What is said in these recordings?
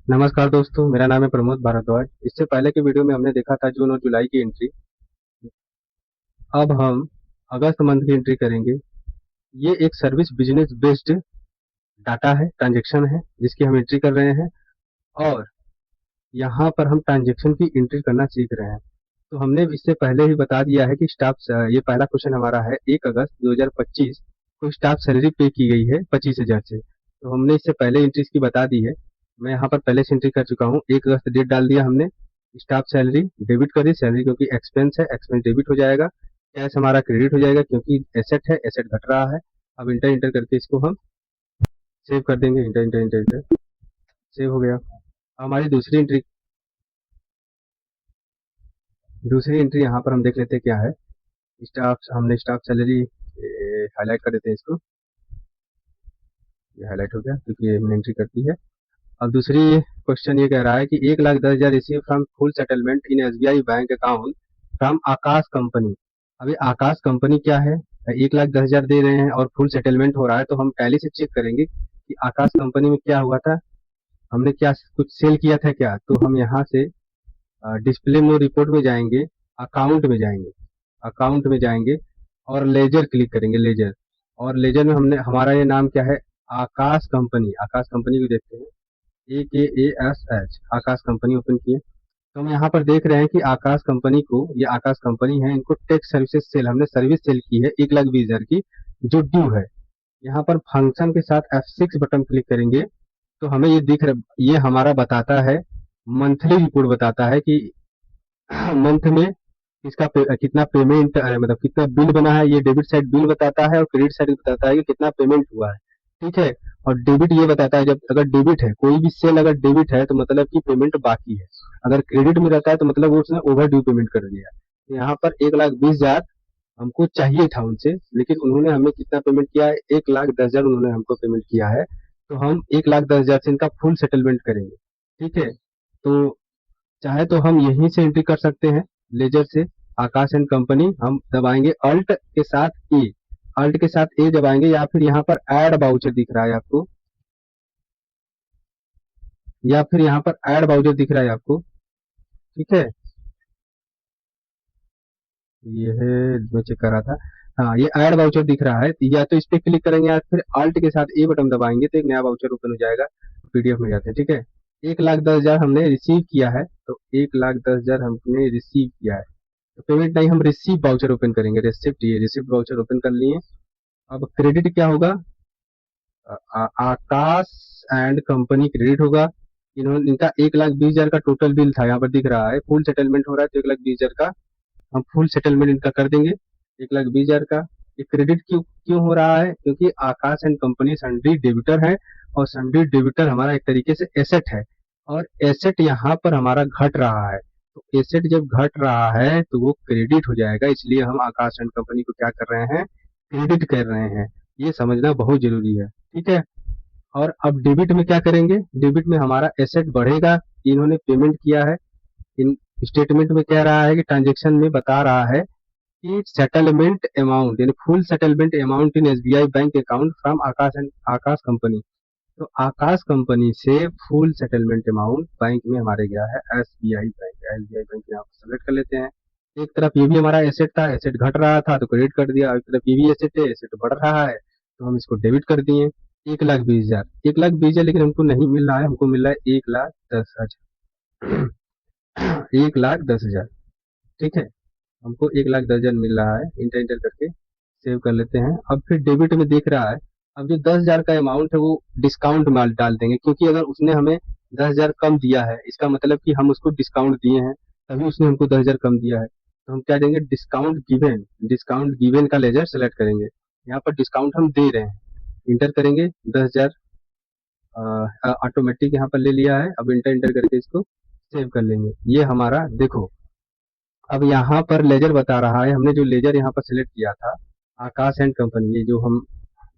नमस्कार दोस्तों, मेरा नाम है प्रमोद भारद्वाज। इससे पहले के वीडियो में हमने देखा था जून और जुलाई की एंट्री। अब हम अगस्त मंथ की एंट्री करेंगे। ये एक सर्विस बिजनेस बेस्ड डाटा है, ट्रांजैक्शन है, जिसकी हम एंट्री कर रहे हैं। और यहाँ पर हम ट्रांजैक्शन की एंट्री करना सीख रहे हैं। तो हमने इससे पहले ही बता दिया है कि स्टाफ, ये पहला क्वेश्चन हमारा है, 1 अगस्त 2025 को स्टाफ सैलरी पे की गई है 25,000 से। तो हमने इससे पहले एंट्रीज की बता दी है। मैं यहाँ पर पहले से एंट्री कर चुका हूँ। 1 अगस्त डेट डाल दिया हमने। स्टाफ सैलरी डेबिट कर दी, सैलरी क्योंकि एक्सपेंस है, एक्सपेंस डेबिट हो जाएगा। कैश हमारा क्रेडिट हो जाएगा क्योंकि एसेट है, एसेट घट रहा है। अब इंटर इंटर करके इसको हम सेव कर देंगे। Inter inter inter inter save हो गया। हमारी दूसरी एंट्री यहाँ पर हम देख लेते हैं क्या है। स्टाफ सैलरी हाईलाइट कर देते हैं इसको। ये हाईलाइट हो गया क्योंकि ये हमने एंट्री कर दी है। अब दूसरी क्वेश्चन ये कह रहा है कि 1,10,000 receive from full settlement in SBI bank account from Akash company. अभी आकाश कंपनी क्या है? 1,10,000 दे रहे हैं और फुल सेटलमेंट हो रहा है, तो हम टैली से चेक करेंगे कि आकाश कंपनी में क्या हुआ था। हमने क्या कुछ सेल किया था क्या? तो हम यहाँ से डिस्प्ले में रिपोर्ट में जाएंगे, अकाउंट में जाएंगे, अकाउंट में जाएंगे और लेजर क्लिक करेंगे, लेजर। और लेजर में हमने, हमारा ये नाम क्या है? आकाश कंपनी। आकाश कंपनी को देखते हैं, AKASH, आकाश कंपनी ओपन किए। तो हम यहाँ पर देख रहे हैं कि आकाश कंपनी को, ये आकाश कंपनी है, इनको टेक्स सर्विसेज सेल, हमने सर्विस सेल की है 1,20,000 की, जो ड्यू है। यहाँ पर फंक्शन के साथ F6 बटन क्लिक करेंगे तो हमें ये दिख रहा, ये हमारा बताता है, मंथली रिपोर्ट बताता है कि मंथ में इसका कितना पेमेंट, मतलब कितना बिल बना है। ये डेबिट साइड बिल बताता है और क्रेडिट साइड बताता है कि कितना पेमेंट हुआ है। ठीक है। और डेबिट ये बताता है, जब अगर डेबिट है, कोई भी सेल अगर डेबिट है तो मतलब कि पेमेंट बाकी है। अगर क्रेडिट में रहता है तो मतलब वो उसने ओवर ड्यू पेमेंट कर दिया। तो यहाँ पर 1,20,000 हमको चाहिए था उनसे, लेकिन उन्होंने हमें कितना पेमेंट किया है? 1,10,000 उन्होंने हमको पेमेंट किया है। तो हम 1,10,000 से इनका फुल सेटलमेंट करेंगे। ठीक है। तो चाहे तो हम यहीं से एंट्री कर सकते हैं, लेजर से। आकाश एंड कंपनी हम दबाएंगे अल्ट के साथ ए, अल्ट के साथ ए दबाएंगे, या फिर यहाँ पर ऐड बाउचर दिख रहा है आपको, या फिर यहाँ पर ऐड बाउचर दिख रहा है आपको। ठीक है। ये है, मैं चेक कर रहा था। हाँ, ये ऐड बाउचर दिख रहा है, या तो इस पे क्लिक करेंगे या फिर अल्ट के साथ ए बटन दबाएंगे तो एक नया बाउचर ओपन हो जाएगा। पीडीएफ में जाते हैं। ठीक है। 1,10,000 हमने रिसीव किया है, तो 1,10,000 हमने रिसीव किया है। तो पेमेंट नहीं, हम रिसीव वाउचर ओपन करेंगे, रिसिप्ट, ये रिसिप्ट वाउचर ओपन कर लिए। अब क्रेडिट क्या होगा? आकाश एंड कंपनी क्रेडिट होगा। इन्होंने, इनका 1,20,000 का टोटल बिल था, यहाँ पर दिख रहा है, फुल सेटलमेंट हो रहा है तो 1,20,000 का हम फुल सेटलमेंट इनका कर देंगे, 1,20,000 का। ये क्रेडिट क्यों क्यों हो रहा है? क्योंकि आकाश एंड कंपनी सन्ड्री डेबिटर है, और सन्ड्री डेबिटर हमारा एक तरीके से एसेट है, और एसेट यहाँ पर हमारा घट रहा है। तो एसेट जब घट रहा है तो वो क्रेडिट हो जाएगा, इसलिए हम आकाश एंड कंपनी को क्या कर रहे हैं? क्रेडिट कर रहे हैं। ये समझना बहुत जरूरी है। ठीक है। और अब डेबिट में क्या करेंगे? डेबिट में हमारा एसेट बढ़ेगा, इन्होंने पेमेंट किया है। इन स्टेटमेंट में कह रहा है कि ट्रांजेक्शन में बता रहा है कि सेटलमेंट अमाउंट, यानी full settlement amount in SBI bank account from Akash and Akash company. तो आकाश कंपनी से फुल सेटलमेंट अमाउंट बैंक में हमारे गया है एसबीआई बैंक। एसबीआई बैंक यहाँ पर सेलेक्ट कर लेते हैं। एक तरफ ये भी हमारा एसेट था, एसेट घट रहा था तो क्रेडिट कर दिया। एक तरफ ये भी एसेट है, एसेट बढ़ रहा है तो हम इसको डेबिट कर दिए। 1,20,000, 1,20,000, लेकिन हमको नहीं मिल रहा है, हमको मिल रहा है 1,10,000। 1,10,000। ठीक है। हमको 1,10,000 मिल रहा है। इंटर इंटर करके सेव कर लेते हैं। अब फिर डेबिट में देख रहा है, अब जो 10,000 का अमाउंट है वो डिस्काउंट में डाल देंगे, क्योंकि अगर उसने हमें 10,000 कम दिया है, इसका मतलब कि हम उसको डिस्काउंट दिए हैं, तभी उसने हमको 10,000 कम दिया है। तो हम क्या देंगे? डिस्काउंट गिवन, डिस्काउंट गिवन का लेजर सेलेक्ट करेंगे। यहाँ पर डिस्काउंट हम दे रहे हैं, इंटर करेंगे 10,000, ऑटोमेटिक यहाँ पर ले लिया है। अब इंटर इंटर करके इसको सेव कर लेंगे। ये हमारा देखो, अब यहाँ पर लेजर बता रहा है, हमने जो लेजर यहाँ पर सिलेक्ट किया था, आकाश एंड कंपनी, ये जो हम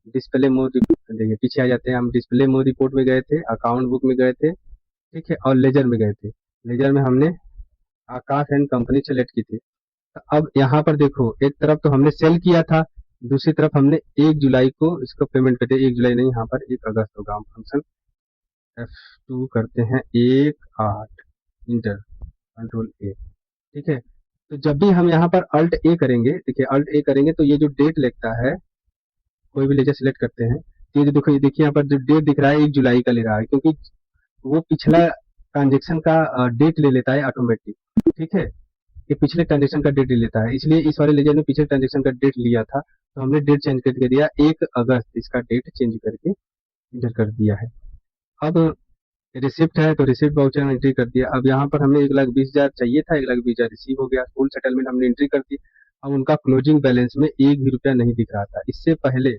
डिस्प्ले मोड, देखिए पीछे आ जाते हैं, हम डिस्प्ले मोड रिपोर्ट में गए थे, अकाउंट बुक में गए थे। ठीक है। और लेजर में गए थे। लेजर में हमने आकाश एंड कंपनी सेलेक्ट की थी। तो अब यहाँ पर देखो, एक तरफ तो हमने सेल किया था, दूसरी तरफ हमने 1 जुलाई को इसको पेमेंट कर दिया। 1 जुलाई नहीं, यहाँ पर 1 अगस्त होगा फंक्शन। F2 करते हैं 1 8 इंटर, कंट्रोल ए। ठीक है, तो जब भी हम यहाँ पर अल्ट ए करेंगे, देखिए अल्ट ए करेंगे तो ये जो डेट लगता है, कोई भी लेजर सिलेक्ट करते हैं तो ये जो देखो, ये देखिए यहाँ पर जो डेट दिख रहा है 1 जुलाई का ले रहा है, क्योंकि वो पिछला ट्रांजेक्शन का डेट ले लेता है ऑटोमेटिक। ठीक है, ये पिछले ट्रांजेक्शन का डेट ले लेता है, इसलिए इस वाले लेजर ने पिछले ट्रांजेक्शन का डेट लिया था, तो हमने डेट चेंज करके दिया 1 अगस्त, इसका डेट चेंज करके इंटर कर दिया है। अब रिसिप्ट है तो रिसिप्ट वाउचर में एंट्री कर दिया। अब यहाँ पर हमें 1,20,000 चाहिए था, 1,20,000 रिसीव हो गया, फुल सेटलमेंट हमने एंट्री कर दी। अब उनका क्लोजिंग बैलेंस में एक भी रुपया नहीं दिख रहा था। इससे पहले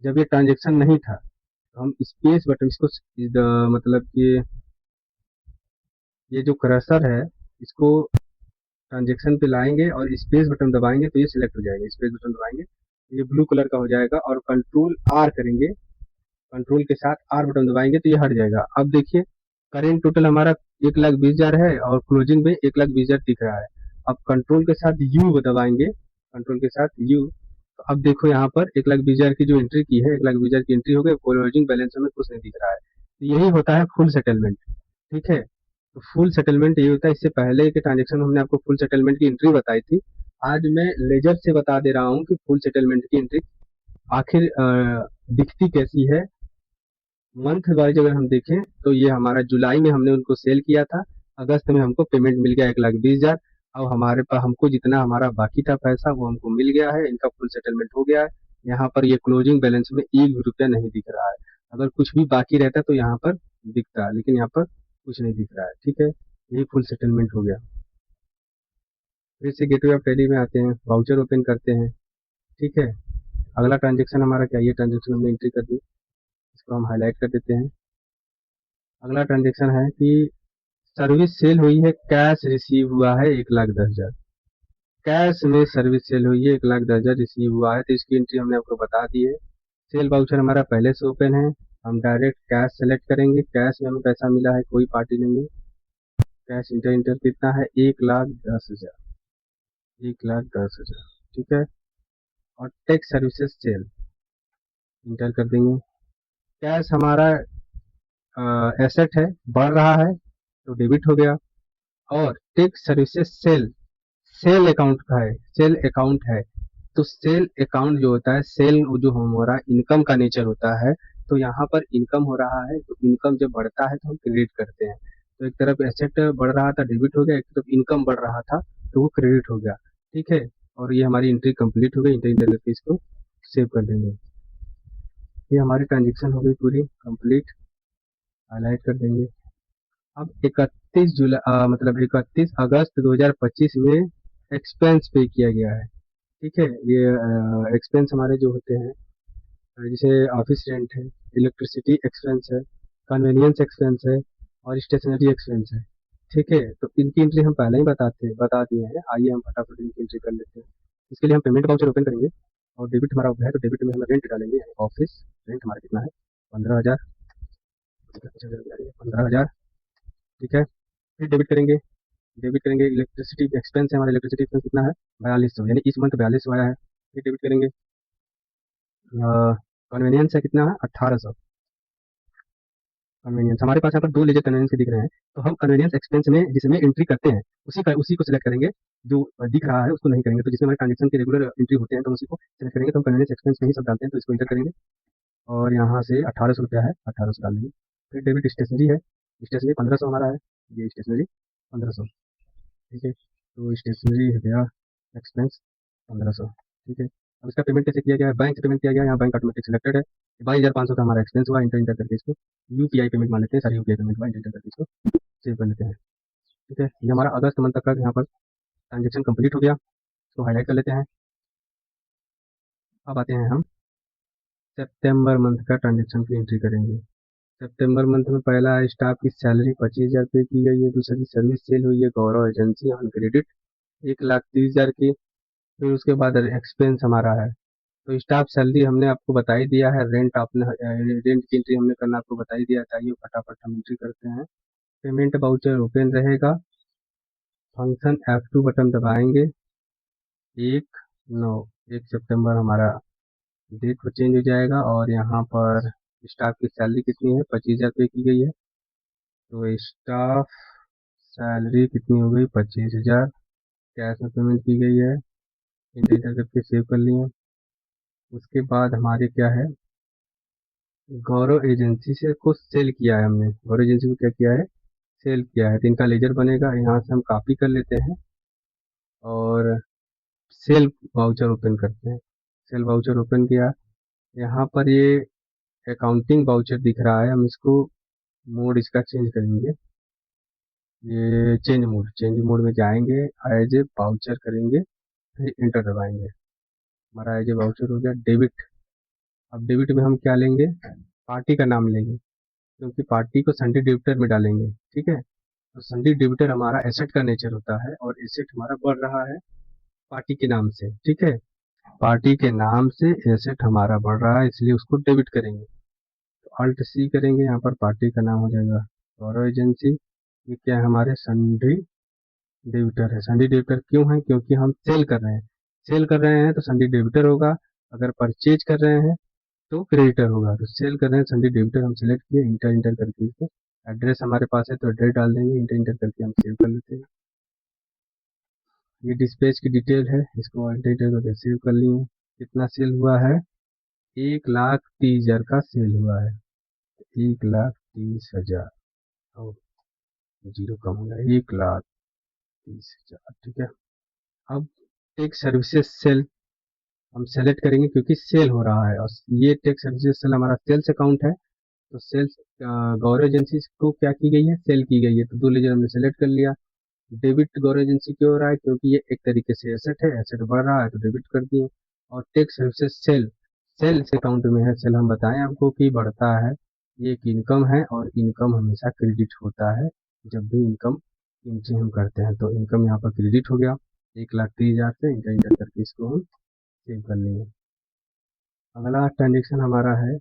जब ये ट्रांजेक्शन नहीं था, तो हम स्पेस बटन इसको मतलब कि ये जो क्रसर है इसको ट्रांजेक्शन पे लाएंगे और स्पेस बटन दबाएंगे तो ये सिलेक्ट हो जाएगा, स्पेस बटन दबाएंगे तो ये ब्लू कलर का हो जाएगा, और कंट्रोल आर करेंगे, कंट्रोल के साथ आर बटन दबाएंगे तो ये हट जाएगा। अब देखिए करेंट टोटल हमारा 1,20,000 है और क्लोजिंग में 1,20,000 दिख रहा है। अब कंट्रोल के साथ यू दबाएंगे, कंट्रोल के साथ यू, तो अब देखो यहाँ पर 1,20,000 की जो एंट्री की है, 1,20,000 की एंट्री हो गई, क्लोजिंग बैलेंस में कुछ नहीं दिख रहा है। तो यही होता है फुल सेटलमेंट। ठीक है, तो फुल सेटलमेंट ये होता है। इससे पहले के ट्रांजेक्शन में हमने आपको फुल सेटलमेंट की एंट्री बताई थी, आज मैं लेजर से बता दे रहा हूँ कि फुल सेटलमेंट की एंट्री आखिर दिखती कैसी है। मंथ वाइज अगर हम देखें तो ये हमारा जुलाई में हमने उनको सेल किया था, अगस्त में हमको पेमेंट मिल गया 1,20,000। अब हमारे पास हमको जितना हमारा बाकी था पैसा वो हमको मिल गया है, इनका फुल सेटलमेंट हो गया है। यहाँ पर ये क्लोजिंग बैलेंस में एक भी रुपया नहीं दिख रहा है। अगर कुछ भी बाकी रहता तो यहाँ पर दिखता है, लेकिन यहाँ पर कुछ नहीं दिख रहा है। ठीक है, ये फुल सेटलमेंट हो गया। फिर से गेटवे ऑफ टैली में आते हैं, वाउचर ओपन करते हैं। ठीक है, अगला ट्रांजेक्शन हमारा क्या, ये ट्रांजेक्शन हमने एंट्री कर दी, इसको हम हाईलाइट कर देते हैं। अगला ट्रांजेक्शन है कि सर्विस सेल हुई है, कैश रिसीव हुआ है 1,10,000। कैश में सर्विस सेल हुई है 1,10,000 रिसीव हुआ है, तो इसकी एंट्री हमने आपको बता दी है। सेल वाउचर हमारा पहले से ओपन है, हम डायरेक्ट कैश सेलेक्ट करेंगे। कैश में हमें पैसा मिला है, कोई पार्टी नहीं है। कैश इंटर इंटर कितना है, 1,10,000, 1,10,000। ठीक है, और टेक्स सर्विसेज सेल इंटर कर देंगे। कैश हमारा एसेट है, बढ़ रहा है तो डेबिट हो गया। और tax services sale, sale account का है, सेल अकाउंट है, तो सेल अकाउंट जो होता है, सेल जो हमारा इनकम का नेचर होता है, तो यहाँ पर इनकम हो रहा है, तो इनकम जब बढ़ता है तो हम क्रेडिट करते हैं। तो एक तरफ एसेट बढ़ रहा था, डेबिट हो गया, एक तरफ इनकम बढ़ रहा था तो वो क्रेडिट हो गया। ठीक है, और ये हमारी एंट्री कंप्लीट हो गई, एंट्री इंटर करके इसको सेव कर देंगे। ये हमारी ट्रांजेक्शन हो गई पूरी कंप्लीट, हाईलाइट कर देंगे। अब 31 जुलाई मतलब 31 अगस्त 2025 में एक्सपेंस पे किया गया है। ठीक है, ये एक्सपेंस हमारे जो होते हैं, जैसे ऑफिस रेंट है, इलेक्ट्रिसिटी एक्सपेंस है, कन्वीनियंस एक्सपेंस है, और स्टेशनरी एक्सपेंस है। ठीक है, तो इनकी एंट्री हम पहले ही बता दिए हैं, आइए हम फटाफट इनकी एंट्री कर लेते हैं। इसके लिए हम पेमेंट वाउचर ओपन करेंगे, और डेबिट हमारा है तो डेबिट में हम रेंट डालेंगे, ऑफिस रेंट हमारा कितना है, 15,000, 15,000। ठीक है, फिर डेबिट करेंगे इलेक्ट्रिसिटी एक्सपेंस है, हमारा इलेक्ट्रिसिटी एक्सपेंस कितना है, 4200, यानी इस मंथ 4200 आया है। फिर डेबिट करेंगे, कन्वीनियंस है कितना है, 1800। कन्वीनियंस हमारे पास यहाँ पर दो लेजर कन्वीनियंस के दिख रहे हैं, तो हम कन्वीनियंस एक्सपेंस में जिसमें एंट्री करते हैं उसी को सिलेक्ट करेंगे, जो दिख रहा है उसको नहीं करेंगे। तो जिसमें हमारे ट्रांजेक्शन के रेगुलर एंट्री होते हैं तो उसी को सिलेक्ट करेंगे, तो हम कन्वीनियंस एक्सपेंस में ही सब डालते हैं, तो इसको इंटर करेंगे और यहाँ से 1800 रुपया है, 1800 डाल देंगे। फिर डेबिट स्टेशनरी है, स्टेशनरी 1500 हमारा है, ये स्टेशनरी 1500। ठीक है, तो स्टेशनरी हो गया एक्सपेंस 1500। ठीक है, अब इसका पेमेंट कैसे किया गया है, बैंक से पेमेंट किया गया है, यहाँ बैंक ऑटोमेटिक सिलेक्टेड है। 22,500 का हमारा एक्सपेंस हुआ, इंटर इंटर करके इसको यूपीआई पेमेंट मान लेते हैं, सारी यूपीआई पेमेंट हुआ, इंटर इंटर करके इसको सेव कर लेते हैं। ठीक है, ये हमारा अगस्त मंथ तक का यहाँ पर ट्रांजेक्शन कंप्लीट हो गया, इसको हाईलाइट कर लेते हैं। अब आते हैं हम सितंबर मंथ का ट्रांजेक्शन की एंट्री करेंगे। सितंबर मंथ में पहला है, स्टाफ की सैलरी 25,000 पे की गई है। दूसरी सर्विस सेल हुई है, गौरव एजेंसी ऑन क्रेडिट 1,30,000 की। फिर उसके बाद एक्सपेंस हमारा है, तो स्टाफ सैलरी हमने आपको बता ही दिया है, रेंट आपने रेंट की एंट्री हमने करना आपको बता ही दिया था, ये फटाफट हम एंट्री करते हैं। पेमेंट वाउचर ओपन रहेगा, फंक्शन F2 बटन दबाएंगे, 1/9 1 सितंबर हमारा डेट पर चेंज हो जाएगा, और यहाँ पर स्टाफ की सैलरी कितनी है, 25,000 पे की गई है। तो स्टाफ सैलरी कितनी हो गई, 25,000 कैश में पेमेंट की गई है, इंटर करके सेव कर लिए। उसके बाद हमारे क्या है, गौरव एजेंसी से कुछ सेल किया है हमने, गौरव एजेंसी को क्या किया है, सेल किया है, तो इनका लेजर बनेगा, यहाँ से हम कॉपी कर लेते हैं और सेल वाउचर ओपन करते हैं। सेल वाउचर ओपन किया, यहाँ पर ये अकाउंटिंग वाउचर दिख रहा है, हम इसको मोड इसका चेंज करेंगे, ये चेंज मोड में जाएंगे, एज ए वाउचर करेंगे, फिर इंटर दबाएंगे, हमारा एज ए वाउचर हो गया डेबिट। अब डेबिट में हम क्या लेंगे, पार्टी का नाम लेंगे, क्योंकि पार्टी को संडे डेबिटर में डालेंगे, ठीक है। तो संडे डेबिटर हमारा एसेट का नेचर होता है और एसेट हमारा बढ़ रहा है पार्टी के नाम से, ठीक है। पार्टी के नाम से एसेट हमारा बढ़ रहा है, इसलिए उसको डेबिट करेंगे, तो अल्ट सी करेंगे, यहाँ पर पार्टी का नाम हो जाएगा गौरव एजेंसी। ये क्या है, हमारे सन्ड्री डेबिटर है। सन्ड्री डेबिटर क्यों है, क्योंकि हम सेल कर रहे हैं, सेल कर रहे हैं तो सन्ड्री डेबिटर होगा, अगर परचेज कर रहे हैं तो क्रेडिटर होगा। तो सेल कर रहे हैं सन्ड्री डेबिटर हम सेलेक्ट किए, इंटर इंटर करके इसको, एड्रेस हमारे पास है तो एड्रेस डाल देंगे, इंटर इंटर करके हम सेव कर लेते हैं। ये डिस्पैच की डिटेल है, इसको इंटर इंटर करके सेव कर लिए। कितना सेल हुआ है, 1,30,000 का सेल हुआ है, 1,30,000 और जीरो कम हो गया, 1,30,000, ठीक है। अब टेक सर्विसेज सेल हम सेलेक्ट करेंगे, क्योंकि सेल हो रहा है और ये टेक सर्विसेज सेल हमारा सेल्स अकाउंट है, तो सेल्स गौरव एजेंसी को क्या की गई है, सेल की गई है, तो दो लेजर हमने सेलेक्ट कर लिया। डेबिट गौरव एजेंसी क्यों हो रहा है, क्योंकि ये एक तरीके से एसेट है, एसेट बढ़ रहा है तो डेबिट कर दिए। और tax services sale, sale account में है, सेल हम बताएं आपको कि बढ़ता है, ये एक इनकम है और इनकम हमेशा क्रेडिट होता है, जब भी इनकम एंट्री हम करते हैं, तो इनकम यहाँ पर क्रेडिट हो गया 1,30,000 से, इंटर इंटर करके इसको हम सेव कर लेंगे। अगला ट्रांजेक्शन हमारा है,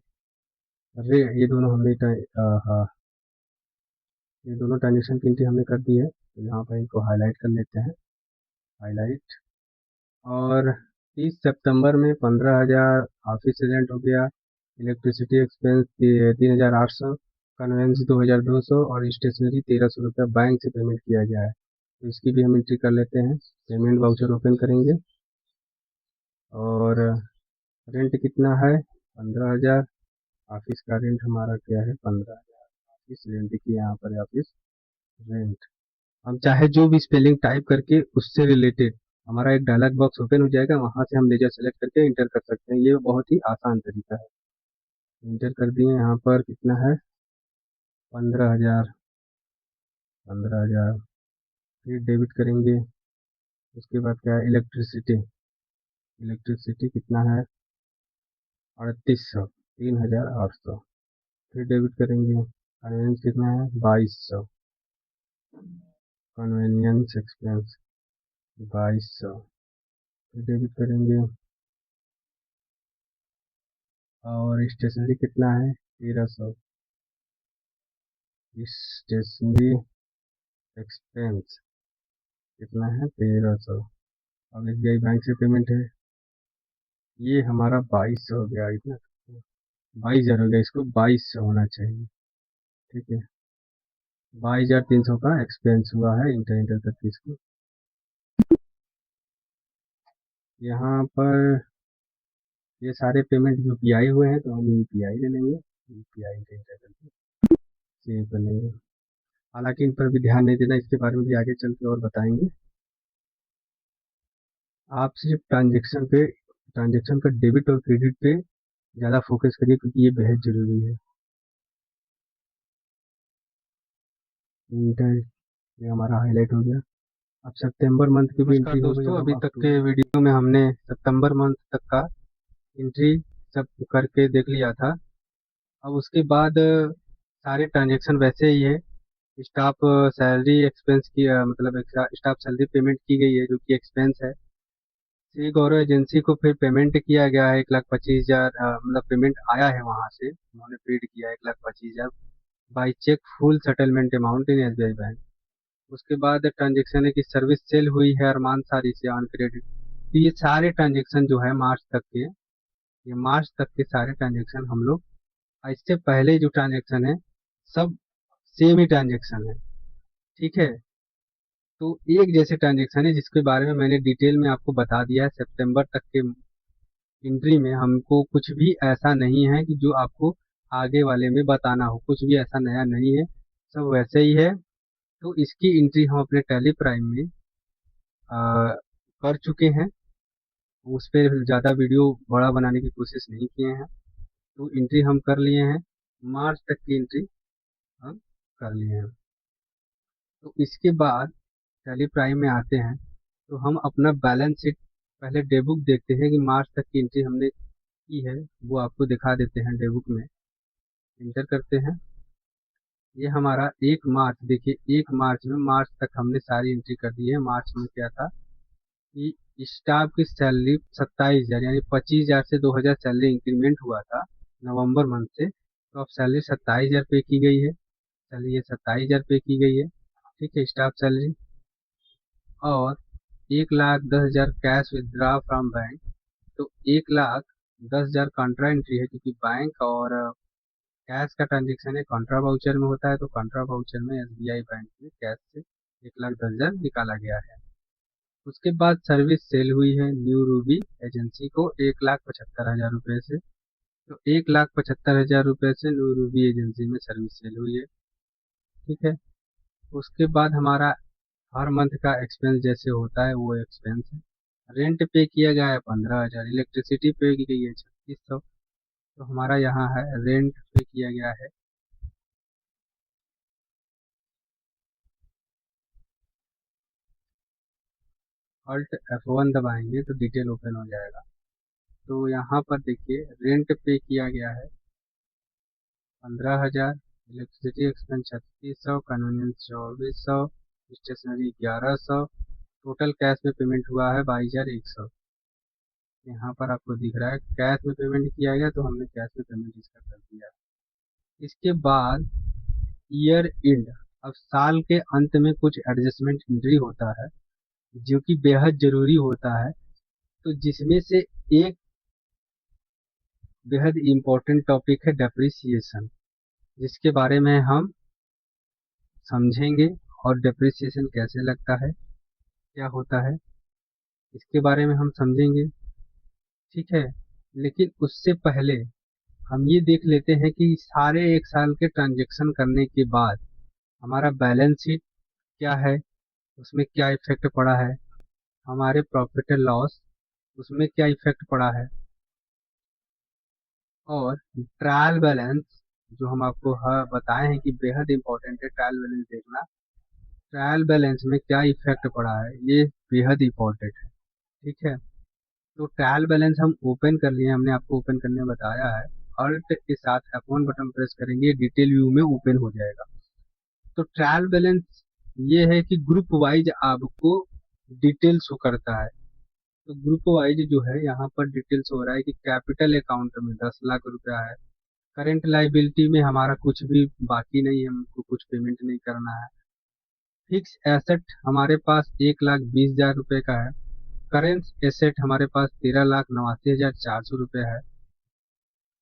अरे ये दोनों हमने हाँ, ये दोनों ट्रांजेक्शन की एंट्री हमने कर दी है, तो यहाँ पर इनको हाईलाइट कर लेते हैं, हाईलाइट। और 30 सितंबर में 15,000 ऑफिस रेंट हो गया, इलेक्ट्रिसिटी एक्सपेंस 3,800, कन्वेंस 2,200 और स्टेशनरी 1,300 रुपया बैंक से पेमेंट किया गया है, तो इसकी भी हम एंट्री कर लेते हैं। पेमेंट वाउचर ओपन करेंगे और रेंट कितना है, 15,000, ऑफिस का रेंट हमारा क्या है, 15,000, ऑफिस रेंट देखिए यहाँ पर है, ऑफिस रेंट। हम चाहे जो भी स्पेलिंग टाइप करके उससे रिलेटेड हमारा एक डायलॉग बॉक्स ओपन हो जाएगा, वहां से हम लेजर सेलेक्ट करके इंटर कर सकते हैं, ये बहुत ही आसान तरीका है। इंटर कर दिए, यहाँ पर कितना है, 15,000, 15,000, फिर डेबिट करेंगे। उसके बाद क्या है, इलेक्ट्रिसिटी, इलेक्ट्रिसिटी कितना है, 3,800, 3,800, फिर डेबिट करेंगे। कन्वेंस कितना है, 2,200, कन्वेनियंस एक्सपेंस 2,200, फिर डेबिट करेंगे। और स्टेशनरी कितना है, 1,300, स्टेशनरी एक्सपेंस कितना है, 1,300। अब एसबीआई बैंक से पेमेंट है, ये हमारा 2,200 हो गया, इतना 22,000 हो गया, इसको 2,200 होना चाहिए, ठीक है। 22,300 का एक्सपेंस हुआ है, इंटर इंटर करके इसको यहाँ पर, ये सारे पेमेंट यूपीआई हुए हैं तो हम यूपीआई ले लेंगे, यूपीआई इंटर इंटर करके सेव कर लेंगे। हालांकि इन पर भी ध्यान नहीं देना, इसके बारे में भी आगे चल के और बताएंगे। आप सिर्फ ट्रांजेक्शन का डेबिट और क्रेडिट पे ज़्यादा फोकस करिए, क्योंकि ये बेहद ज़रूरी है। इंटर, ये हमारा हाईलाइट हो गया। अब सितंबर मंथ की भी नमस्कार एंट्री हो गई, दोस्तों, अब अभी हम तक के अक्टूबर। वीडियो में हमने सितंबर मंथ तक का एंट्री सब करके देख लिया था। अब उसके बाद सारे ट्रांजेक्शन वैसे ही है। स्टाफ सैलरी एक्सपेंस की मतलब स्टाफ सैलरी पेमेंट की गई है, जो कि एक्सपेंस है। श्री गौरव एजेंसी को फिर पेमेंट किया गया है 1,25,000, मतलब पेमेंट आया है वहां से, उन्होंने पेड किया है 1,25,000 by cheque, full settlement amount in SBI bank. उसके बाद ट्रांजेक्शन है कि सर्विस सेल हुई है अरमान सारी से ऑन क्रेडिट। तो ये सारे ट्रांजेक्शन जो है मार्च तक के, ये मार्च तक के सारे ट्रांजेक्शन हम लोग, इससे पहले जो ट्रांजेक्शन है सब सेम ही ट्रांजेक्शन है। ठीक है, तो एक जैसे ट्रांजेक्शन है जिसके बारे में मैंने डिटेल में आपको बता दिया है। सितंबर तक के एंट्री में हमको कुछ भी ऐसा नहीं है कि जो आपको आगे वाले में बताना हो, कुछ भी ऐसा नया नहीं है, सब वैसे ही है। तो इसकी एंट्री हम अपने टैली प्राइम में कर चुके हैं। उस पर ज़्यादा वीडियो बड़ा बनाने की कोशिश नहीं किए हैं। तो एंट्री हम कर लिए हैं, मार्च तक की एंट्री हम कर लिए हैं। तो इसके बाद टैली प्राइम में आते हैं, तो हम अपना बैलेंस शीट पहले डेबुक देखते हैं कि मार्च तक की एंट्री हमने की है, वो आपको दिखा देते हैं। डेबुक में इंटर करते हैं। ये हमारा 1 मार्च, देखिए 1 मार्च में, मार्च तक हमने सारी एंट्री कर दी है। मार्च में क्या था कि स्टाफ की सैलरी 27,000 यानी 25,000 से 2,000 सैलरी इंक्रीमेंट हुआ था नवंबर मंथ से। तो अब सैलरी 27,000 पे की गई है। चलिए 27,000 पे की गई है। ठीक है, स्टाफ सैलरी। और 1,10,000 कैश विदड्रा फ्रॉम बैंक। तो 1,10,000 कॉन्ट्रा एंट्री है, क्योंकि बैंक और कैश का ट्रांजेक्शन है कॉन्ट्रा वाउचर में होता है। तो कॉन्ट्रा वाउचर में एसबीआई बैंक में कैश से 1,10,000 निकाला गया है। उसके बाद सर्विस सेल हुई है न्यू रूबी एजेंसी को 1,75,000 रुपये से। तो 1,75,000 रुपये से न्यू रूबी एजेंसी में सर्विस सेल हुई है। ठीक है, उसके बाद हमारा हर मंथ का एक्सपेंस जैसे होता है वो एक्सपेंस है। रेंट पे किया गया है 15,000, इलेक्ट्रिसिटी पे की गई है 3600। तो हमारा यहाँ है रेंट पे किया गया है। Alt F1 दबाएंगे तो डिटेल ओपन हो जाएगा। तो यहाँ पर देखिए रेंट पे किया गया है 15,000, electricity expense 3600, convenience 2400, stationery 1100। Total cash में पेमेंट हुआ है 22,100। यहाँ पर आपको दिख रहा है कैश में पेमेंट किया गया, तो हमने कैश में पेमेंट इसका कर दिया। इसके बाद ईयर एंड, अब साल के अंत में कुछ एडजस्टमेंट एंट्री होता है जो कि बेहद जरूरी होता है। तो जिसमें से एक बेहद इम्पोर्टेंट टॉपिक है डेप्रिसिएशन, जिसके बारे में हम समझेंगे। और डेप्रिसिएशन कैसे लगता है, क्या होता है, इसके बारे में हम समझेंगे। ठीक है, लेकिन उससे पहले हम ये देख लेते हैं कि सारे एक साल के ट्रांजेक्शन करने के बाद हमारा बैलेंस शीट क्या है, उसमें क्या इफेक्ट पड़ा है, हमारे प्रॉफिट एंड लॉस उसमें क्या इफेक्ट पड़ा है, और ट्रायल बैलेंस जो हम आपको बताए हैं कि बेहद इंपॉर्टेंट है ट्रायल बैलेंस देखना। ट्रायल बैलेंस में क्या इफेक्ट पड़ा है ये बेहद इंपॉर्टेंट है। ठीक है, तो ट्रायल बैलेंस हम ओपन कर लिए, हमने आपको ओपन करने बताया है। ऑल्ट के साथ F1 बटन प्रेस करेंगे, डिटेल व्यू में ओपन हो जाएगा। तो ट्रायल बैलेंस ये है कि ग्रुप वाइज आपको डिटेल शो करता है। तो ग्रुप वाइज जो है यहाँ पर डिटेल्स हो रहा है कि कैपिटल अकाउंट में 10 लाख रुपया है। करेंट लाइबिलिटी में हमारा कुछ भी बाकी नहीं है, हमको कुछ पेमेंट नहीं करना है। फिक्स एसेट हमारे पास 1,20,000 रुपये का है। करेंट एसेट हमारे पास 13,89,400 रुपये है।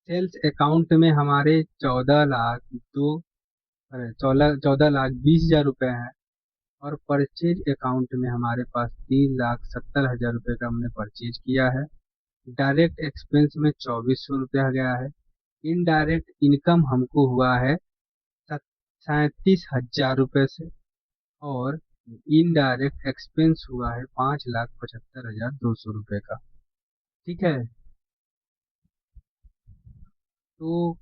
सेल्स अकाउंट में हमारे 14,20,000 रुपये हैं। और परचेज अकाउंट में हमारे पास 3,70,000 रुपये का हमने परचेज किया है। डायरेक्ट एक्सपेंस में 2,400 रुपया गया है। इनडायरेक्ट इनकम हमको हुआ है 37,000 रुपये से। और इनडायरेक्ट एक्सपेंस हुआ है 5,75,200 रुपये का। ठीक है, तो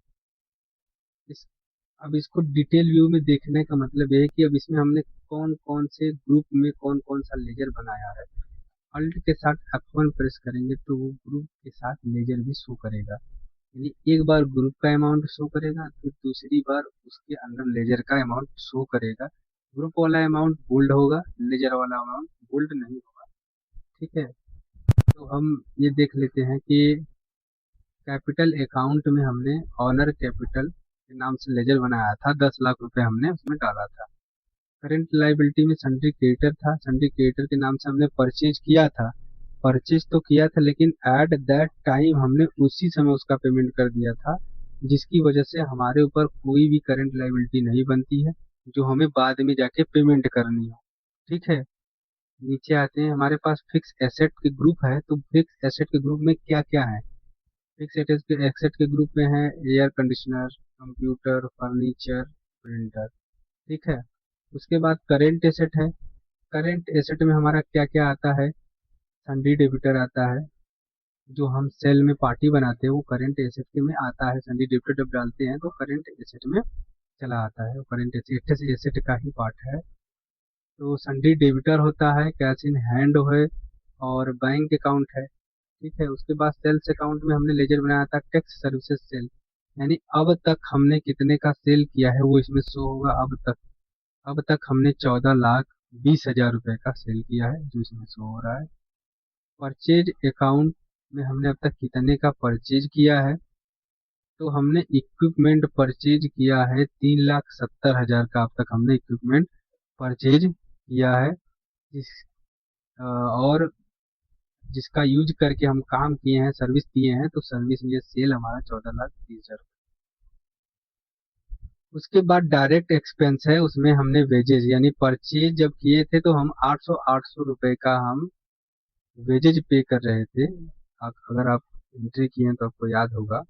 इस अब इसको डिटेल व्यू में देखने का मतलब ये है कि अब इसमें हमने कौन कौन से ग्रुप में कौन कौन सा लेजर बनाया है। अल्ट के साथ F1 प्रेस करेंगे तो वो ग्रुप के साथ लेजर भी शो करेगा। यानी एक बार ग्रुप का अमाउंट शो करेगा, फिर दूसरी बार उसके अंदर लेजर का अमाउंट शो करेगा। ग्रुप वाला अमाउंट बोल्ड होगा, लेजर वाला अमाउंट बोल्ड नहीं होगा। ठीक है, तो हम ये देख लेते हैं कि कैपिटल अकाउंट में हमने ऑनर कैपिटल के नाम से लेजर बनाया था, 10 लाख रुपए हमने उसमें डाला था। करेंट लाइबिलिटी में सन्ड्री क्रेडिटर था, सन्ड्री क्रेडिटर के नाम से हमने परचेज किया था। परचेज तो किया था लेकिन एट दैट टाइम हमने उसी समय उसका पेमेंट कर दिया था, जिसकी वजह से हमारे ऊपर कोई भी करेंट लाइबिलिटी नहीं बनती है। जो हमें बाद में जाके पेमेंट करनी हो। ठीक है, नीचे आते हैं, हमारे पास फिक्स एसेट के ग्रुप है, तो फिक्स एसेट के ग्रुप में क्या क्या है? फिक्स एसेट के ग्रुप में है air conditioner, computer, furniture, printer. ठीक है, उसके बाद करेंट एसेट है। करेंट एसेट में हमारा क्या क्या आता है? सन्डी डेबिटर आता है, जो हम सेल में पार्टी बनाते हैं वो करेंट एसेट के में आता है। सन्डी डेबिटर जब डालते हैं तो करेंट एसेट में चला आता है, वो करेंट एसेट का ही पार्ट है। तो सन्डी डेबिटर होता है, कैश इन हैंड है, और बैंक अकाउंट है। ठीक है, उसके बाद सेल्स अकाउंट में हमने लेजर बनाया था टैक्स सर्विसेज सेल, यानी अब तक हमने कितने का सेल किया है वो इसमें शो होगा। अब तक हमने 14,20,000 रुपए का सेल किया है, जो इसमें शो हो रहा है। परचेज अकाउंट में हमने अब तक कितने का परचेज किया है? तो हमने इक्विपमेंट परचेज किया है 3,70,000 का अब तक हमने इक्विपमेंट परचेज किया है। और जिसका यूज करके हम काम किए हैं, सर्विस दिए हैं, तो सर्विस में ये सेल हमारा 14,30,000। उसके बाद डायरेक्ट एक्सपेंस है, उसमें हमने वेजेज यानी परचेज जब किए थे तो हम 800 रुपए का हम वेजेज पे कर रहे थे। अगर आप एंट्री किए हैं तो आपको याद होगा।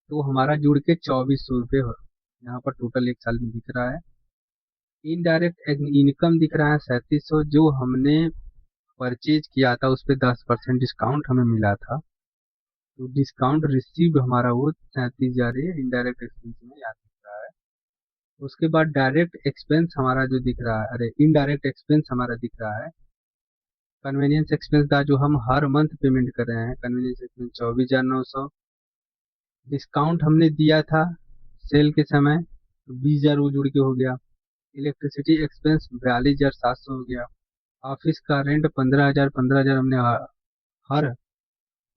तो हमारा जुड़ के 2,400 रुपये यहाँ पर टोटल एक साल में दिख रहा है। इनडायरेक्ट इनकम दिख रहा है 3,700, जो हमने परचेज किया था उस पर 10% डिस्काउंट हमें मिला था, तो डिस्काउंट रिसीव्ड हमारा वो 37,000 इनडायरेक्ट एक्सपेंस में याद दिख रहा है। उसके बाद डायरेक्ट एक्सपेंस हमारा जो दिख रहा है, अरे इनडायरेक्ट एक्सपेंस हमारा दिख रहा है कन्वीनियंस एक्सपेंस का, जो हम हर मंथ पेमेंट कर रहे हैं। कन्वीनियंस एक्सपेंस 24,900, डिस्काउंट हमने दिया था सेल के समय तो 20,000 वो जुड़ के हो गया। इलेक्ट्रिसिटी एक्सपेंस 42,700 हो गया। ऑफिस का रेंट 15,000 हमने हर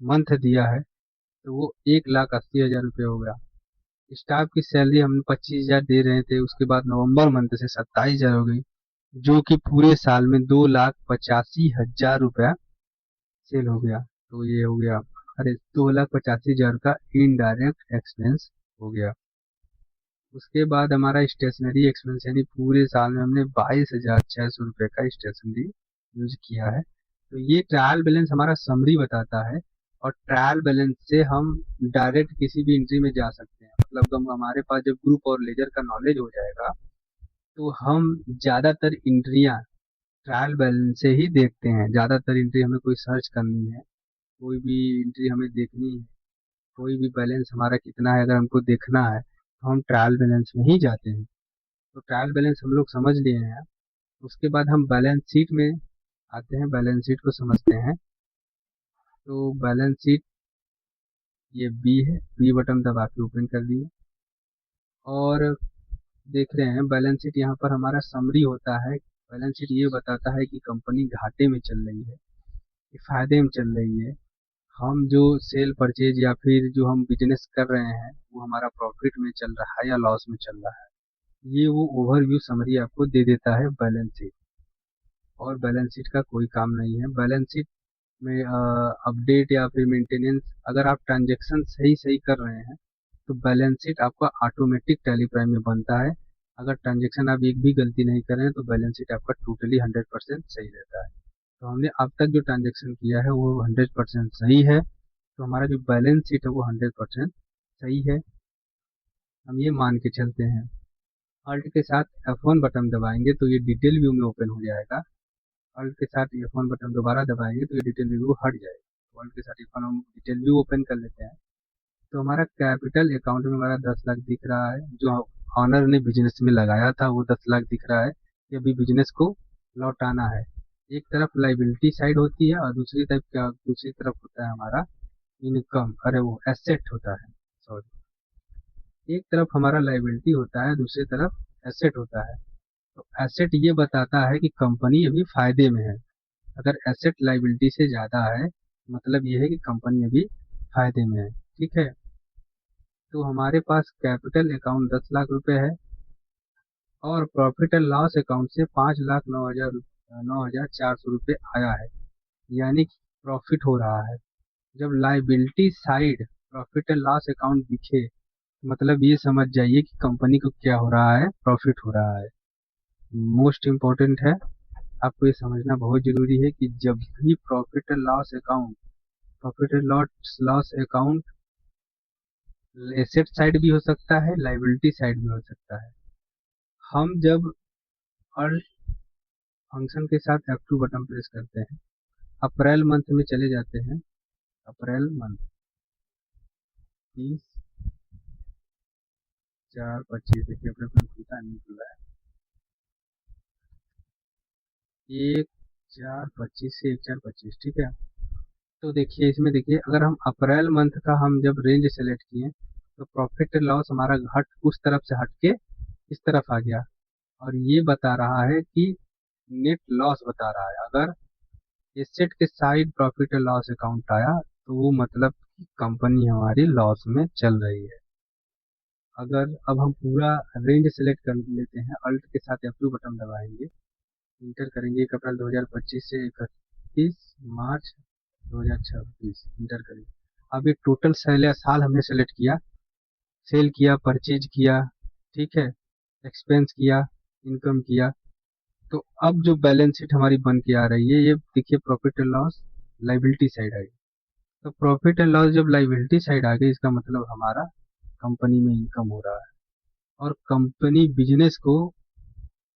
मंथ दिया है, तो वो 1,80,000 रुपये हो गया। स्टाफ की सैलरी हम 25,000 दे रहे थे, उसके बाद नवंबर मंथ से 27,000 हो गई, जो कि पूरे साल में 2,85,000 रुपया सेल हो गया। तो ये हो गया, अरे 2,85,000 का इनडायरेक्ट एक्सपेंस हो गया। उसके बाद हमारा स्टेशनरी एक्सपेंस, यानी पूरे साल में हमने 22,600 रुपये का स्टेशनरी यूज किया है। तो ये ट्रायल बैलेंस हमारा समरी बताता है, और ट्रायल बैलेंस से हम डायरेक्ट किसी भी एंट्री में जा सकते हैं। मतलब जब हमारे पास जब ग्रुप और लेजर का नॉलेज हो जाएगा तो हम ज़्यादातर एंट्रियाँ ट्रायल बैलेंस से ही देखते हैं। ज़्यादातर एंट्री हमें कोई सर्च करनी है, कोई भी एंट्री हमें देखनी है, कोई भी बैलेंस हमारा कितना है अगर हमको देखना है, तो हम ट्रायल बैलेंस में ही जाते हैं। तो ट्रायल बैलेंस हम लोग समझ लिए हैं। उसके बाद हम बैलेंस शीट में आते हैं, बैलेंस शीट को समझते हैं। तो बैलेंस शीट ये बी है, बी बटन दबा के ओपन कर दिए, और देख रहे हैं बैलेंस शीट। यहाँ पर हमारा समरी होता है। बैलेंस शीट ये बताता है कि कंपनी घाटे में चल रही है कि फायदे में चल रही है, हम जो सेल परचेज या फिर जो हम बिजनेस कर रहे हैं वो हमारा प्रॉफिट में चल रहा है या लॉस में चल रहा है। ये वो ओवरव्यू समरी आपको दे देता है बैलेंस शीट। और बैलेंस शीट का कोई काम नहीं है। बैलेंस शीट में अपडेट या फिर मेंटेनेंस, अगर आप ट्रांजेक्शन सही सही कर रहे हैं तो बैलेंस शीट आपका ऑटोमेटिक टैली प्राइम में बनता है। अगर ट्रांजेक्शन आप एक भी गलती नहीं कर रहे हैं तो बैलेंस शीट आपका टोटली 100% सही रहता है। तो हमने अब तक जो ट्रांजेक्शन किया है वो 100% सही है, तो हमारा जो बैलेंस शीट है वो 100% सही है, हम ये मान के चलते हैं। अल्ट के साथ F1 बटन दबाएंगे तो ये डिटेल व्यू में ओपन हो जाएगा। अल्ट के साथ F1 बटन दोबारा दबाएंगे तो ये डिटेल व्यू हट जाएगा। तो अल्ट के साथ F1 हम डिटेल व्यू ओपन कर लेते हैं। तो हमारा कैपिटल अकाउंट में हमारा 10 लाख दिख रहा है, जो ऑनर ने बिजनेस में लगाया था वो 10 लाख दिख रहा है, कि अभी बिजनेस को लौटाना है। एक तरफ लाइबिलिटी साइड होती है और दूसरी तरफ होता है हमारा इनकम, अरे वो एसेट होता है, सॉरी। एक तरफ हमारा लाइबिलिटी होता है, दूसरी तरफ एसेट होता है। तो एसेट ये बताता है कि कंपनी अभी फायदे में है। अगर एसेट लाइबिलिटी से ज़्यादा है, मतलब ये है कि कंपनी अभी फायदे में है। ठीक है, तो हमारे पास कैपिटल अकाउंट 10 लाख रुपए है, और प्रॉफिट एंड लॉस अकाउंट से 5,09,400 रुपये आया है, यानी कि प्रॉफिट हो रहा है। जब liability side profit and loss account दिखे मतलब ये समझ जाइए कि कंपनी को क्या हो रहा है, प्रॉफिट हो रहा है। मोस्ट इम्पोर्टेंट है, आपको ये समझना बहुत जरूरी है कि जब भी profit and loss loss account asset side भी हो सकता है, लाइबिलिटी साइड भी हो सकता है। हम जब अर्न फंक्शन के साथ F2 बटन प्रेस करते हैं, अप्रैल मंथ में चले जाते हैं। अप्रैल मंथ 30/4/25, देखिए अप्रैल मंथ खुलता नहीं खुल रहा है, 1/4/25 से 1/4/25, ठीक है। तो देखिए इसमें, देखिए अगर हम अप्रैल मंथ का हम जब रेंज सेलेक्ट किए, तो प्रॉफिट लॉस हमारा हट उस तरफ से हट के इस तरफ आ गया, और ये बता रहा है कि नेट लॉस बता रहा है। अगर एसेट के side profit and loss account आया, तो वो मतलब कि कंपनी हमारी लॉस में चल रही है। अगर अब हम पूरा रेंज सेलेक्ट कर लेते हैं, अल्ट के साथ F2 बटन दबाएंगे, इंटर करेंगे 1 अप्रैल 2025 से 31 मार्च 2026, इंटर करेंगे। अब ये टोटल साल हमने सेलेक्ट किया, सेल किया, परचेज किया, ठीक है, एक्सपेंस किया, इनकम किया। तो अब जो बैलेंस शीट हमारी बन के आ रही है, ये देखिए profit and loss liability side I. तो प्रॉफिट एंड लॉस जब लाइबिलिटी साइड आ गई, इसका मतलब हमारा कंपनी में इनकम हो रहा है, और कंपनी बिजनेस को,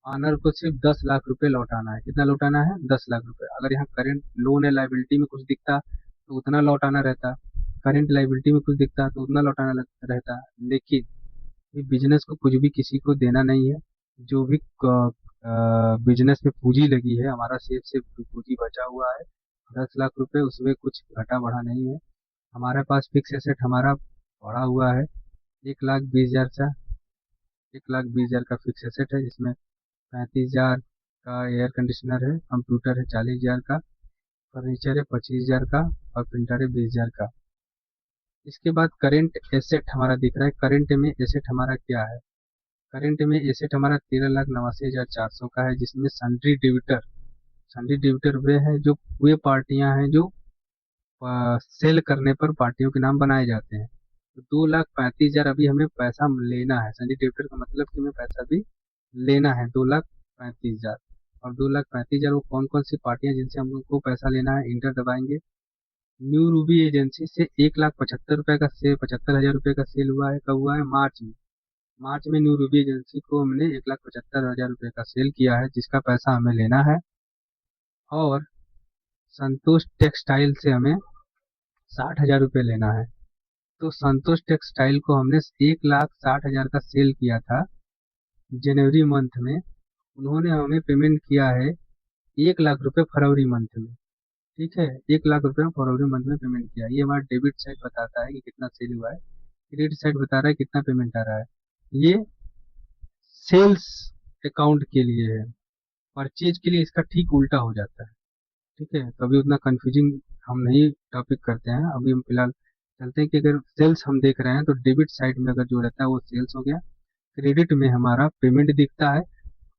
ऑनर को सिर्फ 10 लाख रुपए लौटाना है। कितना लौटाना है? 10 लाख रुपए। अगर यहाँ करेंट लोन है, लाइबिलिटी में कुछ दिखता तो उतना लौटाना रहता, करेंट लाइबिलिटी में कुछ दिखता तो उतना रहता। लेकिन ये बिजनेस को कुछ भी किसी को देना नहीं है। जो भी बिजनेस में पूंजी लगी है, हमारा सेफ से पूंजी बचा हुआ है 10 लाख रुपए, उसमें कुछ घटा बढ़ा नहीं है। हमारे पास फिक्स एसेट हमारा बढ़ा हुआ है 1,20,000 का। 1,20,000 का फिक्स एसेट है, जिसमें 35,000 का एयर कंडीशनर है, कंप्यूटर है 40,000 का, फर्नीचर है 25,000 का, और प्रिंटर है 20,000 का। इसके बाद करेंट एसेट हमारा दिख रहा है। करेंट में एसेट हमारा क्या है? करेंट में एसेट हमारा 13,89,400 का है, जिसमें सन्डी डिबिटर वे है जो, वे पार्टियां हैं जो सेल करने पर पार्टियों के नाम बनाए जाते हैं। तो 2,35,000 अभी हमें पैसा लेना है। सन्डी डिबिटर का मतलब कि हमें पैसा भी लेना है 2,35,000। और 2,35,000 वो कौन कौन सी पार्टियां जिनसे हमको पैसा लेना है, इंटर दबाएंगे। न्यू रूबी एजेंसी से 1,75,000 का सेल, 75,000 रुपये का सेल हुआ है। कब हुआ है? मार्च में। मार्च में न्यू रूबी एजेंसी को हमने 1,75,000 रुपये का सेल किया है, जिसका पैसा हमें लेना है। और संतोष टेक्सटाइल से हमें 60,000 रुपये लेना है। तो संतोष टेक्सटाइल को हमने 1,60,000 का सेल किया था जनवरी मंथ में। उन्होंने हमें पेमेंट किया है 1 लाख रुपए फरवरी मंथ में, ठीक है। 1 लाख रुपए फरवरी मंथ में पेमेंट किया। ये हमारा डेबिट साइड बताता है कि कितना सेल हुआ है, क्रेडिट साइड बता रहा है कितना पेमेंट आ रहा है। ये सेल्स अकाउंट के लिए है। परचेज के लिए इसका ठीक उल्टा हो जाता है, ठीक है। कभी उतना कंफ्यूजिंग हम नहीं टॉपिक करते हैं। अभी हम फिलहाल चलते हैं कि अगर सेल्स हम देख रहे हैं, तो डेबिट साइड में अगर जो रहता है वो सेल्स हो गया, क्रेडिट में हमारा पेमेंट दिखता है,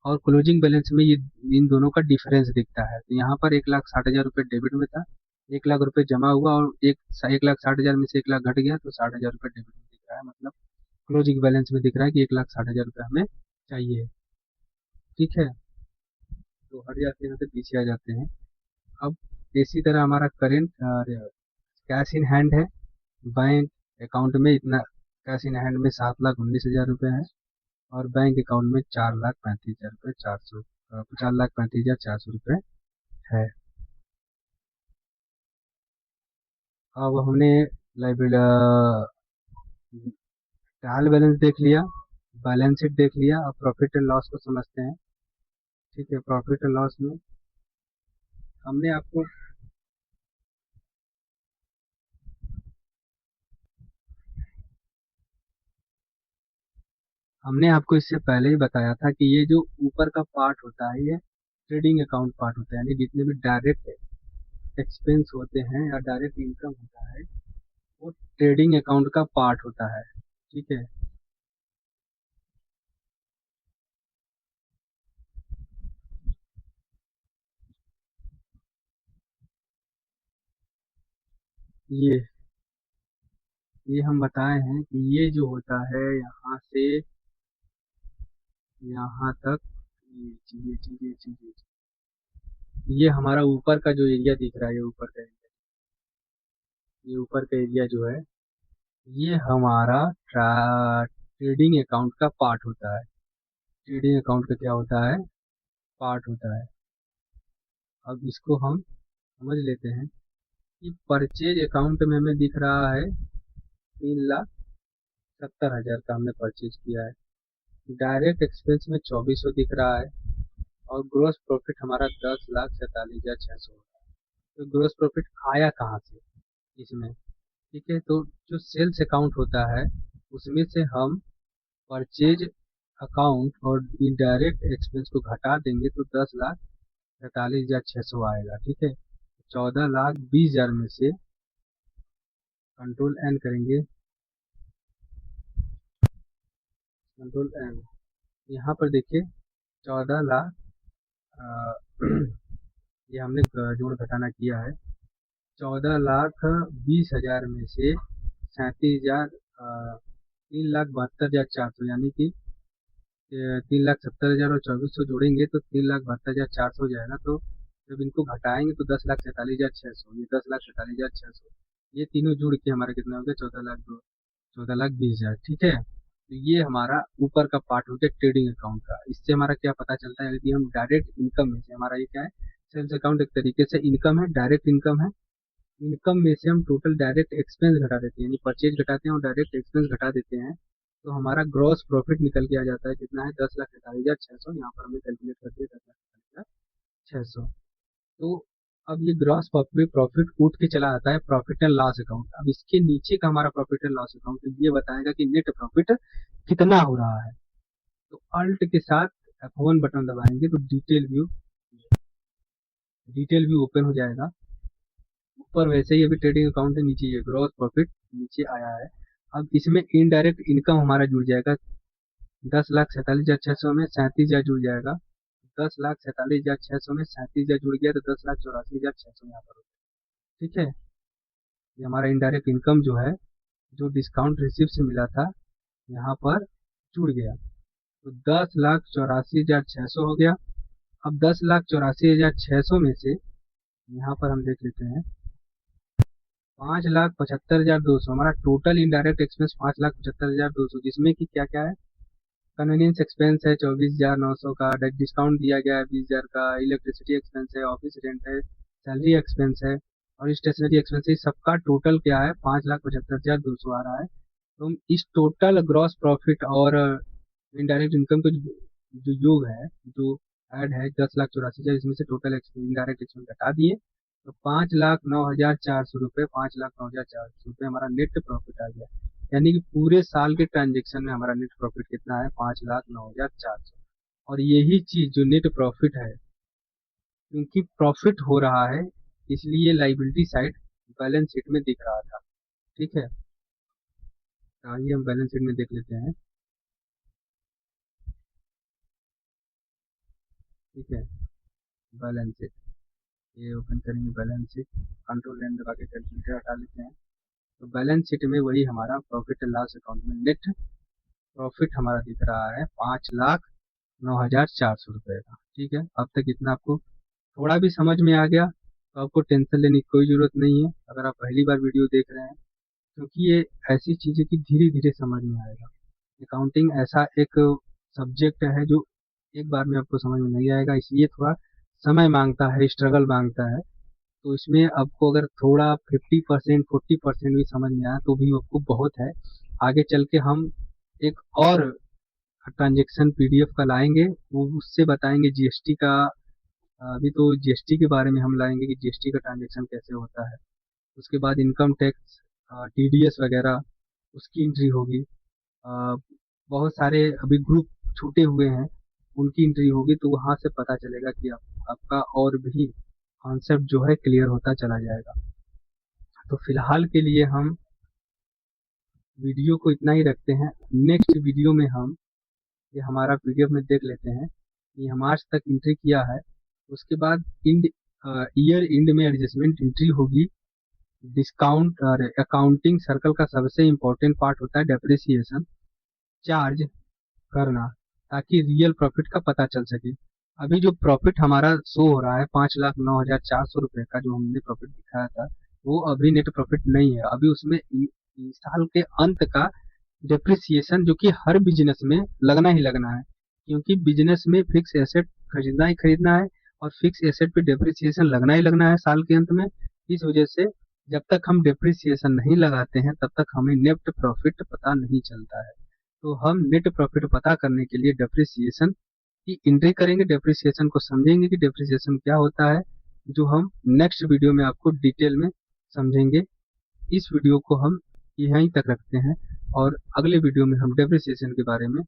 और क्लोजिंग बैलेंस में ये इन दोनों का डिफरेंस दिखता है। तो यहाँ पर 1,60,000 रुपये डेबिट में था, 1 लाख रुपए जमा हुआ, और 1,60,000 में से 1 लाख घट गया, तो 60,000 रुपये डेबिट में दिख रहा है। मतलब क्लोजिंग बैलेंस में दिख रहा है कि 1,60,000 रुपये हमें चाहिए, ठीक है। तो हट जाते हैं, यहाँ से पीछे आ जाते हैं। अब इसी तरह हमारा करेंट कैश इन हैंड है। बैंक अकाउंट में इतना कैश इन हैंड में 7,19,000 रुपये है, और बैंक अकाउंट में 4,35,000 रुपये 400 4,35,400 रुपये है। अब हमने लाइबिल ट्रायल बैलेंस देख लिया, बैलेंस शीट देख लिया। अब प्रॉफिट एंड लॉस को समझते हैं, ठीक है। प्रॉफिट एंड लॉस में हमने आपको हमने आपको इससे पहले ही बताया था कि ये जो ऊपर का पार्ट होता है, ये ट्रेडिंग अकाउंट पार्ट होता है, यानी जितने भी डायरेक्ट एक्सपेंस होते हैं या डायरेक्ट इनकम होता है, वो ट्रेडिंग अकाउंट का पार्ट होता है, ठीक है। ये ये हम बताए हैं कि ये जो होता है यहाँ से यहाँ तक, ये हमारा ऊपर का जो एरिया दिख रहा है, ये ऊपर का एरिया जो है, ये हमारा ट्रेडिंग अकाउंट का पार्ट होता है। ट्रेडिंग अकाउंट का क्या होता है? पार्ट होता है। अब इसको हम समझ लेते हैं कि परचेज अकाउंट में हमें दिख रहा है 3,70,000 का हमने परचेज किया है। डायरेक्ट एक्सपेंस में 2400 दिख रहा है, और ग्रोस प्रॉफिट हमारा 10,47,600 है। तो ग्रोस प्रॉफिट आया कहाँ से इसमें? ठीक है, तो जो सेल्स अकाउंट होता है उसमें से हम परचेज अकाउंट और इनडायरेक्ट एक्सपेंस को घटा देंगे तो 10,43,600 आएगा। ठीक है, 14,20,000 में से कंट्रोल एन करेंगे, कंट्रोल एन, यहाँ पर देखिए 14,00,000, ये हमने जोड़ घटाना किया है। 14,20,000 में से 37,000, 3,72,400, यानी कि 3,70,000 और 2400 जोड़ेंगे तो 3,72,400 हो जाएगा। तो जब इनको घटाएंगे तो 10,47,600, ये 10,47,600, ये तीनों जुड़ के हमारा कितना हो गया? 14,20,000। ठीक है, तो ये हमारा ऊपर का पार्ट हो गया ट्रेडिंग अकाउंट का। इससे हमारा क्या पता चलता है? यदि हम डायरेक्ट इनकम में से, हमारा ये क्या है? सेल्स अकाउंट एक तरीके से इनकम है, डायरेक्ट इनकम है। इनकम में से हम टोटल डायरेक्ट एक्सपेंस घटा देते हैं, यानी परचेज घटाते हैं और डायरेक्ट एक्सपेंस घटा देते हैं, तो हमारा ग्रॉस प्रॉफिट निकल के आ जाता है। कितना है? 10,43,600। यहाँ पर हमने कैलकुलेट कर दिया 10,43,600। तो अब ये ग्रॉस प्रॉफिट प्रॉफिट उठ के चला आता है प्रॉफिट एंड लॉस अकाउंट। अब इसके नीचे का हमारा प्रॉफिट एंड लॉस अकाउंट ये बताएगा कि नेट प्रॉफिट कितना हो रहा है। तो अल्ट के साथ F1 बटन दबाएंगे तो डिटेल व्यू ओपन हो जाएगा। ऊपर वैसे ही अभी ट्रेडिंग अकाउंट है, नीचे ये ग्रॉस प्रॉफिट नीचे आया है। अब इसमें इनडायरेक्ट इनकम हमारा जुड़ जाएगा, 10,47,600 में 37,000 जुड़ जाएगा। 10,47,600 में 37,000 जुड़ गया तो 10,84,600 यहाँ पर। ठीक है, ये हमारा इनडायरेक्ट इनकम जो है, जो डिस्काउंट रिसिप्ट से मिला था, यहाँ पर जुड़ गया, तो 10,84,600 हो गया। अब 10,84,600 में से यहाँ पर हम देख लेते हैं 5,75,200, हमारा टोटल इनडायरेक्ट एक्सपेंस 5,75,200, जिसमें कि क्या क्या है? कन्वीनियंस एक्सपेंस है 24,900 का, डिस्काउंट दिया गया है 20,000 का, इलेक्ट्रिसिटी एक्सपेंस है, ऑफिस रेंट है, सैलरी एक्सपेंस है और स्टेशनरी एक्सपेंस है। सबका टोटल क्या है? 5,75,200 आ रहा है। तो हम इस टोटल ग्रॉस प्रॉफिट और इनडायरेक्ट इनकम का जो योग है, जो ऐड है 10,84,000, इसमें से टोटल इनडायरेक्ट एक्सपेंस घटा दिए तो 5,09,400 रुपये, 5,09,400 रुपये हमारा नेट प्रॉफिट आ गया। यानी कि पूरे साल के ट्रांजेक्शन में हमारा नेट प्रॉफिट कितना है? 5,09,400। और यही चीज जो नेट प्रॉफिट है, क्योंकि प्रॉफिट हो रहा है इसलिए लाइबिलिटी साइड बैलेंस शीट में दिख रहा था। ठीक है, तो आइए हम बैलेंस शीट में देख लेते हैं। ठीक है, बैलेंस शीट, ये ओपन करेंगे बैलेंस शीट, कंट्रोल एन दबा के कैलकुलेटर हटा लेते हैं। तो बैलेंस शीट में वही हमारा प्रॉफिट एंड लॉस अकाउंट में नेट प्रॉफिट हमारा दिख रहा है 5,09,400 रुपये का। ठीक है, अब तक इतना आपको थोड़ा भी समझ में आ गया तो आपको टेंशन लेने की कोई जरूरत नहीं है, अगर आप पहली बार वीडियो देख रहे हैं, क्योंकि ये ऐसी चीज़ है कि धीरे धीरे समझ में आएगा। अकाउंटिंग ऐसा एक सब्जेक्ट है जो एक बार में आपको समझ में नहीं आएगा, इसलिए थोड़ा समय मांगता है, स्ट्रगल मांगता है। तो इसमें आपको अगर थोड़ा 50% 40% भी समझ में आया तो भी आपको बहुत है। आगे चल के हम एक और ट्रांजेक्शन पीडीएफ का लाएंगे, वो उससे बताएंगे जीएसटी का। अभी तो जीएसटी के बारे में हम लाएंगे कि जीएसटी का ट्रांजेक्शन कैसे होता है। उसके बाद इनकम टैक्स, टीडीएस वगैरह, उसकी एंट्री होगी। बहुत सारे अभी ग्रुप छूटे हुए हैं, उनकी एंट्री होगी, तो वहां से पता चलेगा कि आपका और भी कॉन्सेप्ट जो है क्लियर होता चला जाएगा। तो फिलहाल के लिए हम वीडियो को इतना ही रखते हैं। नेक्स्ट वीडियो में हम ये हमारा पीडीएफ में देख लेते हैं कि हम आज तक एंट्री किया है। उसके बाद इंड ईयर एंड में एडजस्टमेंट एंट्री होगी, डिस्काउंट और अकाउंटिंग सर्कल का सबसे इम्पोर्टेंट पार्ट होता है डेप्रिसिएशन चार्ज करना, ताकि रियल प्रॉफिट का पता चल सके। अभी जो प्रॉफिट हमारा शो हो रहा है 5,09,400 रुपए का, जो हमने प्रॉफिट दिखाया था, वो अभी नेट प्रॉफिट नहीं है। अभी उसमें साल के अंत का डेप्रिसिएशन, जो कि हर बिजनेस में लगना ही लगना है, क्योंकि बिजनेस में फिक्स एसेट खरीदना ही खरीदना है, और फिक्स एसेट पे डेप्रिसिएशन लगना ही लगना है साल के अंत में। इस वजह से जब तक हम डेप्रिसिएशन नहीं लगाते हैं, तब तक हमें नेट प्रॉफिट पता नहीं चलता है। तो हम नेट प्रॉफिट पता करने के लिए डेप्रिसिएशन की एंट्री करेंगे, डेप्रिसिएशन को समझेंगे कि डेप्रिसिएशन क्या होता है, जो हम नेक्स्ट वीडियो में आपको डिटेल में समझेंगे। इस वीडियो को हम यहीं तक रखते हैं, और अगले वीडियो में हम डेप्रिसिएशन के बारे में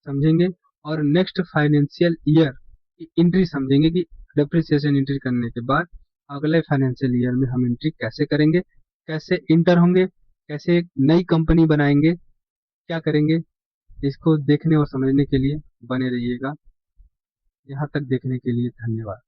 समझेंगे, और नेक्स्ट फाइनेंशियल ईयर की एंट्री समझेंगे कि डेप्रिसिएशन एंट्री करने के बाद अगले फाइनेंशियल ईयर में हम एंट्री कैसे करेंगे, कैसे इंटर होंगे, कैसे एक नई कंपनी बनाएंगे, क्या करेंगे। इसको देखने और समझने के लिए बने रहिएगा। यहाँ तक देखने के लिए धन्यवाद।